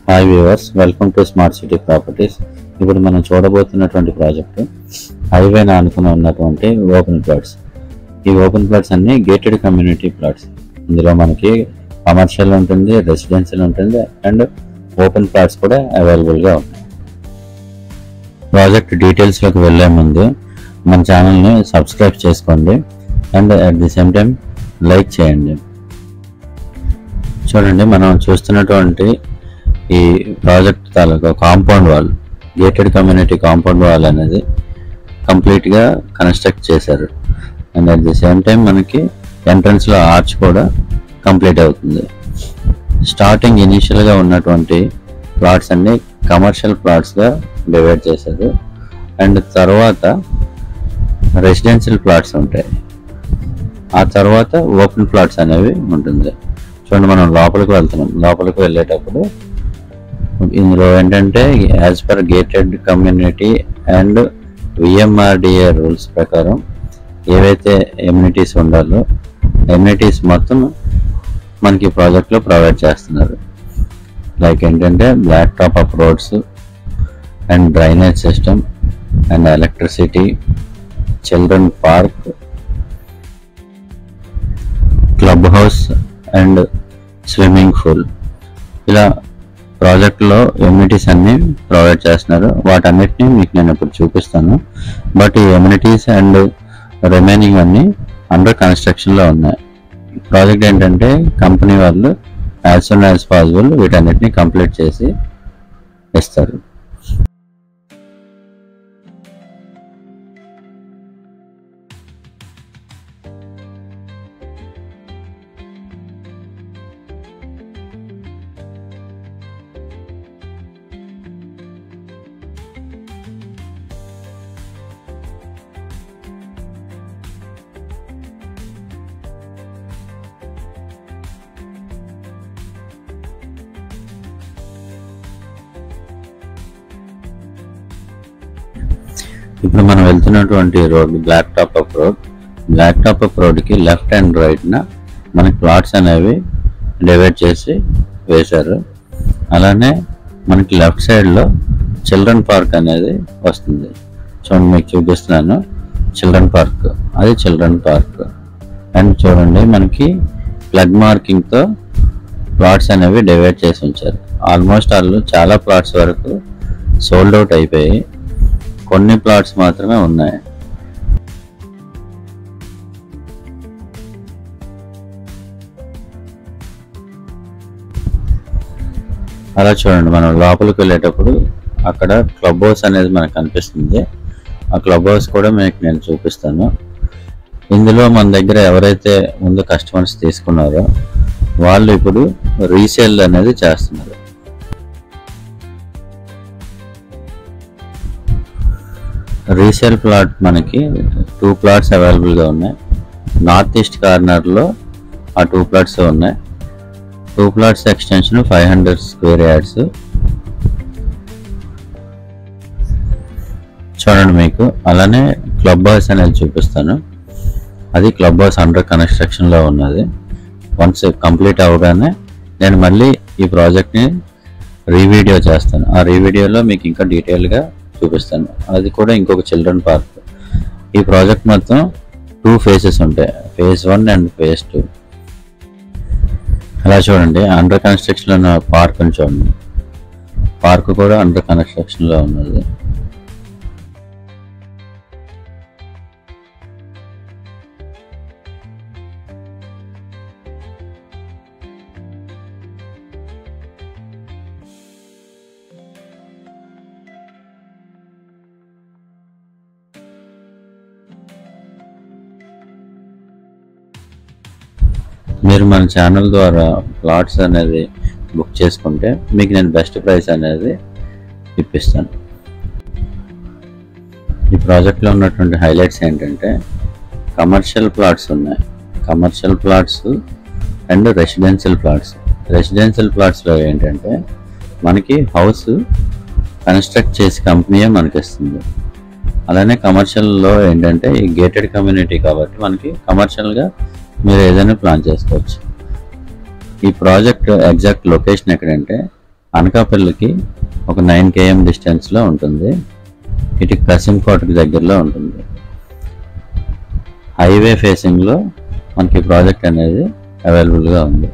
Hi viewers, welcome to smart city properties. ఇప్పుడు మనం చూడబోతున్నటువంటి project హైవేని ఆనుకుని ఉన్నటువంటి ఓపెన్ ప్లాట్స్. ఈ ఓపెన్ ప్లాట్స్ అన్ని గేటెడ్ కమ్యూనిటీ ప్లాట్స్. ఇందులో మనకి కమర్షియల్ ఉంటుంది, రెసిడెన్షియల్ ఉంటుంది అండ్ ఓపెన్ ప్లాట్స్ కూడా అవైలబుల్గా ఉన్నాయి. ప్రాజెక్ట్ డీటెయిల్స్లోకి వెళ్ళే ముందు మన ఛానల్ని సబ్స్క్రైబ్ చేసుకోండి and at the same time like చేయండి. చూడండి, మనం చూస్తున్నటువంటి ఈ ప్రాజెక్ట్ తాలూకా compound wall, gated community compound wall అనేది కంప్లీట్గా కన్స్ట్రక్ట్ చేశారు and at the same time మనకి ఎంట్రన్స్లో ఆర్చ్ కూడా కంప్లీట్ అవుతుంది. స్టార్టింగ్ ఇనీషియల్గా ఉన్నటువంటి ప్లాట్స్ అన్ని కమర్షియల్ ప్లాట్స్గా డివైడ్ చేశారు అండ్ తర్వాత రెసిడెన్షియల్ ప్లాట్స్ ఉంటాయి. ఆ తర్వాత ఓపెన్ ప్లాట్స్ అనేవి ఉంటుంది. చూడండి, మనం లోపలికి వెళ్తున్నాం. లోపలికి వెళ్ళేటప్పుడు ఇందులో ఏంటంటే as per gated community and VMRDA rules ప్రకారం ఏవైతే ఎమ్యూనిటీస్ ఉండాలో ఎమ్యూనిటీస్ మొత్తం మనకి ప్రాజెక్ట్లో ప్రొవైడ్ చేస్తున్నారు. లైక్ ఏంటంటే black top up roads and drainage system and electricity, children park, club house and swimming pool. ఇలా ప్రాజెక్ట్లో ఎమ్యూనిటీస్ అన్ని ప్రొవైడ్ చేస్తున్నారు. వాటన్నిటిని మీకు నేను ఇప్పుడు చూపిస్తాను. బట్ ఈ ఎమ్యూనిటీస్ అండ్ రిమైనింగ్ అన్ని అండర్ కన్స్ట్రక్షన్లో ఉన్నాయి. ప్రాజెక్ట్ ఏంటంటే కంపెనీ వాళ్ళు యాజ్ సూన్ యాజ్ పాసిబుల్ వీటన్నిటిని కంప్లీట్ చేసి ఇస్తారు. ఇప్పుడు మనం వెళ్తున్నటువంటి road black top up road. Black top up రోడ్కి లెఫ్ట్ అండ్ రైట్న మనకి ప్లాట్స్ అనేవి డివైడ్ చేసి వేశారు. అలానే మనకి లెఫ్ట్ సైడ్లో చిల్డ్రన్ పార్క్ అనేది వస్తుంది. చూడండి, మీకు చూపిస్తున్నాను. చిల్డ్రన్ పార్క్, అది చిల్డ్రన్ పార్క్. అండ్ చూడండి, మనకి ప్లగ్ మార్కింగ్తో ప్లాట్స్ అనేవి డివైడ్ చేసి ఉంచారు. ఆల్మోస్ట్ వాళ్ళు చాలా ప్లాట్స్ వరకు సోల్డ్ అవుట్ అయిపోయి కొన్ని ప్లాట్స్ మాత్రమే ఉన్నాయి. అలా చూడండి, మనం లోపలికి వెళ్ళేటప్పుడు అక్కడ క్లబ్ హౌస్ అనేది మనకు కనిపిస్తుంది. ఆ క్లబ్ హౌస్ కూడా మీకు నేను చూపిస్తాను. ఇందులో మన దగ్గర ఎవరైతే ముందు కస్టమర్స్ తీసుకున్నారో వాళ్ళు ఇప్పుడు రీసేల్ అనేది చేస్తున్నారు. రీసేల్ ప్లాట్ మనకి 2 ప్లాట్స్ అవైలబుల్గా ఉన్నాయి. నార్త్ ఈస్ట్ కార్నర్లో ఆ 2 ప్లాట్స్ ఉన్నాయి. 2 ప్లాట్స్ ఎక్స్టెన్షన్ 500 స్క్వేర్ యార్డ్స్. చూడండి, మీకు అలానే క్లబ్ హౌస్ అనేది చూపిస్తాను. అది క్లబ్ హౌస్ అండర్ కన్స్ట్రక్షన్లో ఉన్నది. వన్స్ కంప్లీట్ అవగానే నేను మళ్ళీ ఈ ప్రాజెక్ట్ని రీవీడియో చేస్తాను. ఆ రీవీడియోలో మీకు ఇంకా డీటెయిల్గా చూపిస్తాను. అది కూడా ఇంకొక చిల్డ్రన్ పార్క్. ఈ ప్రాజెక్ట్ మొత్తం 2 ఫేజెస్ ఉంటాయి, ఫేజ్ 1 అండ్ ఫేజ్ 2. అలా చూడండి, అండర్ కన్స్ట్రక్షన్లో ఉన్న పార్క్ అని చూడండి. పార్క్ కూడా అండర్ కన్స్ట్రక్షన్లో ఉన్నది. మీరు మన ఛానల్ ద్వారా ప్లాట్స్ అనేది బుక్ చేసుకుంటే మీకు నేను బెస్ట్ ప్రైస్ అనేది ఇప్పిస్తాను. ఈ ప్రాజెక్ట్లో ఉన్నటువంటి హైలైట్స్ ఏంటంటే కమర్షియల్ ప్లాట్స్ ఉన్నాయి, commercial plots and residential plots. Residential ప్లాట్స్లో ఏంటంటే మనకి హౌస్ కన్స్ట్రక్ట్ చేసి కంపెనీయే మనకి ఇస్తుంది. అలానే కమర్షియల్లో ఏంటంటే ఈ గేటెడ్ కమ్యూనిటీ కాబట్టి మనకి కమర్షియల్గా మీరు ఏదైనా ప్లాన్ చేసుకోవచ్చు. ఈ ప్రాజెక్ట్ ఎగ్జాక్ట్ లొకేషన్ ఎక్కడంటే అనకాపల్లికి ఒక 9 km డిస్టెన్స్లో ఉంటుంది. ఇటు కసింకోటకి దగ్గరలో ఉంటుంది. హైవే ఫేసింగ్లో మనకి ప్రాజెక్ట్ అనేది అవైలబుల్గా ఉంది.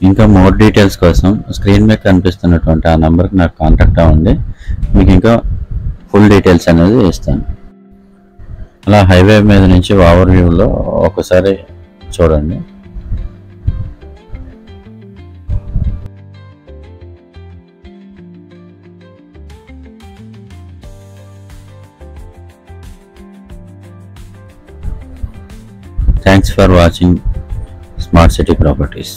ఇంకా మోర్ డీటెయిల్స్ కోసం స్క్రీన్ మీద కనిపిస్తున్నటువంటి ఆ నెంబర్కి నాకు కాంటాక్ట్ అవ్వండి. మీకు ఇంకా ఫుల్ డీటెయిల్స్ అనేది ఇస్తాను. అలా హైవే మీద నుంచి ఓవర్ వ్యూలో ఒకసారి చూడండి. Thanks for watching smart city properties.